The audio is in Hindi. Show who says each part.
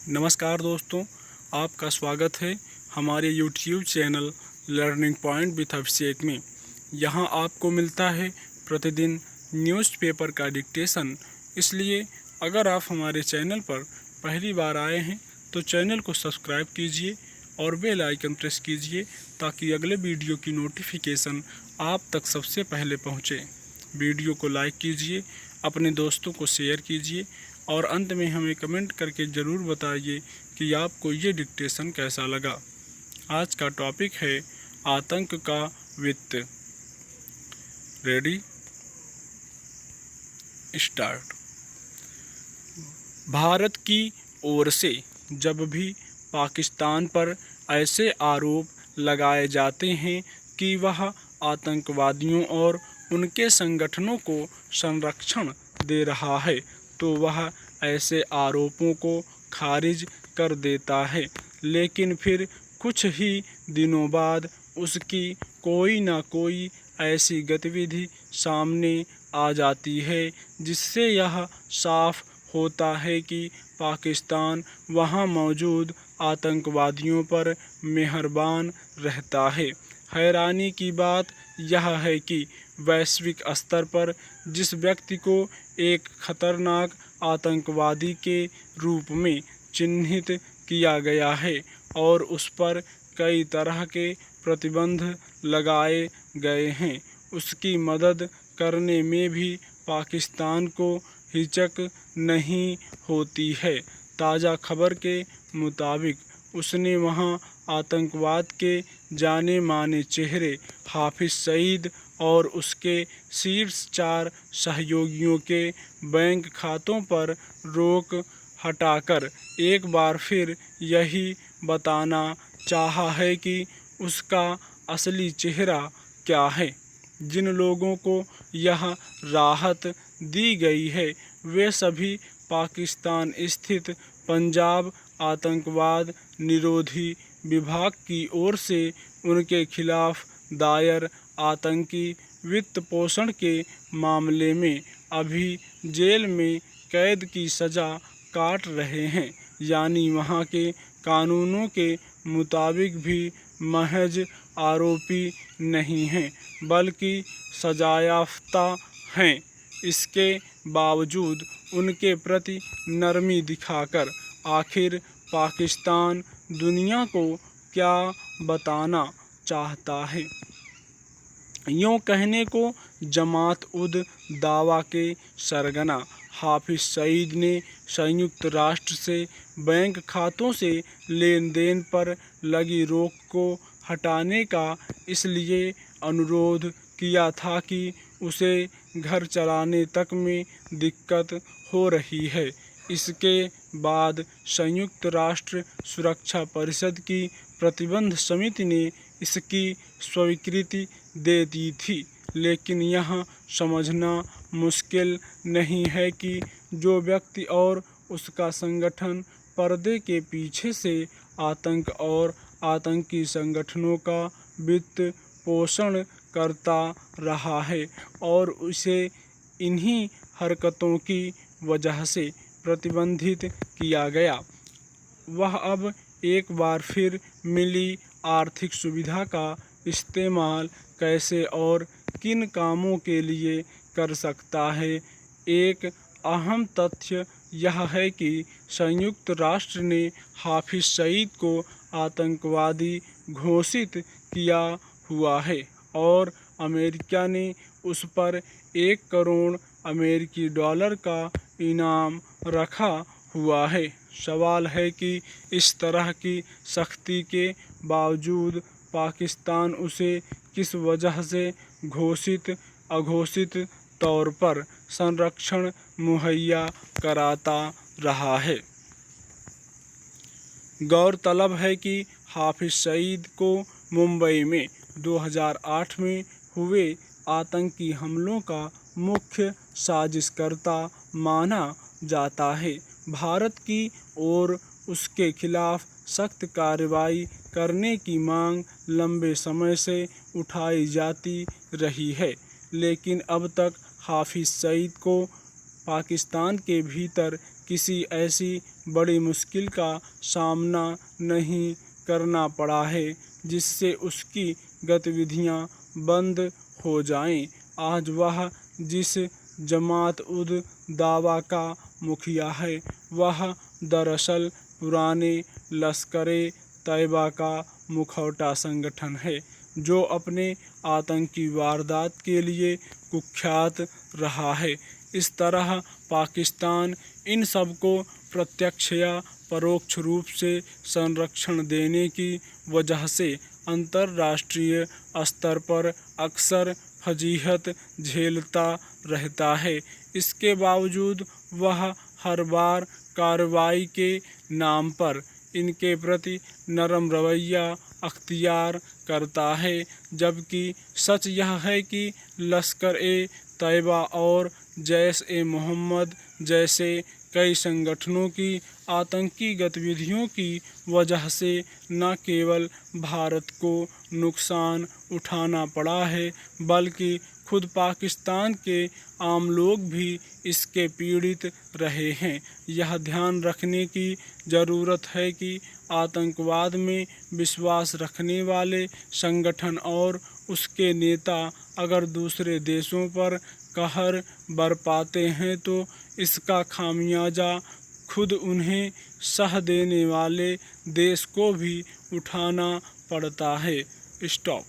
Speaker 1: नमस्कार दोस्तों, आपका स्वागत है हमारे YouTube channel learning point with Abhishek में। यहाँ आपको मिलता है प्रतिदिन न्यूज़पेपर का डिक्टेशन। इसलिए अगर आप हमारे चैनल पर पहली बार आए हैं तो चैनल को सब्सक्राइब कीजिए और बेल आइकन प्रेस कीजिए ताकि अगले वीडियो की नोटिफिकेशन आप तक सबसे पहले पहुँचे। वीडियो को लाइक कीजिए, अपने दोस्तों को शेयर कीजिए और अंत में हमें कमेंट करके ज़रूर बताइए कि आपको ये डिक्टेशन कैसा लगा। आज का टॉपिक है आतंक का वित्त। Ready, start. भारत की ओर से जब भी पाकिस्तान पर ऐसे आरोप लगाए जाते हैं कि वह आतंकवादियों और उनके संगठनों को संरक्षण दे रहा है, तो वह ऐसे आरोपों को खारिज कर देता है। लेकिन फिर कुछ ही दिनों बाद उसकी कोई ना कोई ऐसी गतिविधि सामने आ जाती है जिससे यह साफ होता है कि पाकिस्तान वहां मौजूद आतंकवादियों पर मेहरबान रहता है। हैरानी की बात यह है कि वैश्विक स्तर पर जिस व्यक्ति को एक खतरनाक आतंकवादी के रूप में चिन्हित किया गया है और उस पर कई तरह के प्रतिबंध लगाए गए हैं, उसकी मदद करने में भी पाकिस्तान को हिचक नहीं होती है। ताज़ा खबर के मुताबिक उसने वहां आतंकवाद के जाने माने चेहरे हाफिज सईद और उसके शीर्ष 4 सहयोगियों के बैंक खातों पर रोक हटाकर एक बार फिर यही बताना चाहा है कि उसका असली चेहरा क्या है। जिन लोगों को यह राहत दी गई है वे सभी पाकिस्तान स्थित पंजाब आतंकवाद निरोधी विभाग की ओर से उनके खिलाफ दायर आतंकी वित्त पोषण के मामले में अभी जेल में कैद की सज़ा काट रहे हैं। यानी वहाँ के कानूनों के मुताबिक भी महज आरोपी नहीं हैं बल्कि सजायाफ्ता हैं। इसके बावजूद उनके प्रति नरमी दिखाकर आखिर पाकिस्तान दुनिया को क्या बताना चाहता है। यूँ कहने को जमात उद दावा के सरगना हाफिज सईद ने संयुक्त राष्ट्र से बैंक खातों से लेन देन पर लगी रोक को हटाने का इसलिए अनुरोध किया था कि उसे घर चलाने तक में दिक्कत हो रही है। इसके बाद संयुक्त राष्ट्र सुरक्षा परिषद की प्रतिबंध समिति ने इसकी स्वीकृति दे दी थी। लेकिन यह समझना मुश्किल नहीं है कि जो व्यक्ति और उसका संगठन पर्दे के पीछे से आतंक और आतंकी संगठनों का वित्त पोषण करता रहा है और उसे इन्हीं हरकतों की वजह से प्रतिबंधित किया गया, वह अब एक बार फिर मिली आर्थिक सुविधा का इस्तेमाल कैसे और किन कामों के लिए कर सकता है। एक अहम तथ्य यह है कि संयुक्त राष्ट्र ने हाफिज सईद को आतंकवादी घोषित किया हुआ है और अमेरिका ने उस पर 1 करोड़ अमेरिकी डॉलर का इनाम रखा हुआ है। सवाल है कि इस तरह की सख्ती के बावजूद पाकिस्तान उसे किस वजह से घोषित अघोषित तौर पर संरक्षण मुहैया कराता रहा है। गौरतलब है कि हाफिज सईद को मुंबई में 2008 में हुए आतंकी हमलों का मुख्य साजिशकर्ता माना जाता है। भारत की ओर उसके खिलाफ सख्त कार्रवाई करने की मांग लंबे समय से उठाई जाती रही है, लेकिन अब तक हाफिज सईद को पाकिस्तान के भीतर किसी ऐसी बड़ी मुश्किल का सामना नहीं करना पड़ा है जिससे उसकी गतिविधियां बंद हो जाएं। आज वह जिस जमात उद दावा का मुखिया है, वह दरअसल पुराने लश्कर-ए तैयबा का मुखौटा संगठन है, जो अपने आतंकी वारदात के लिए कुख्यात रहा है। इस तरह पाकिस्तान इन सबको प्रत्यक्ष या परोक्ष रूप से संरक्षण देने की वजह से अंतर्राष्ट्रीय स्तर पर अक्सर फजीहत झेलता रहता है। इसके बावजूद वह हर बार कार्रवाई के नाम पर इनके प्रति नरम रवैया अख्तियार करता है, जबकि सच यह है कि लश्कर-ए-तैयबा और जैश-ए-मोहम्मद जैसे कई संगठनों की आतंकी गतिविधियों की वजह से न केवल भारत को नुकसान उठाना पड़ा है, बल्कि खुद पाकिस्तान के आम लोग भी इसके पीड़ित रहे हैं। यह ध्यान रखने की ज़रूरत है कि आतंकवाद में विश्वास रखने वाले संगठन और उसके नेता अगर दूसरे देशों पर कहर बरपाते हैं तो इसका खामियाजा खुद उन्हें सह देने वाले देश को भी उठाना पड़ता है। स्टॉप।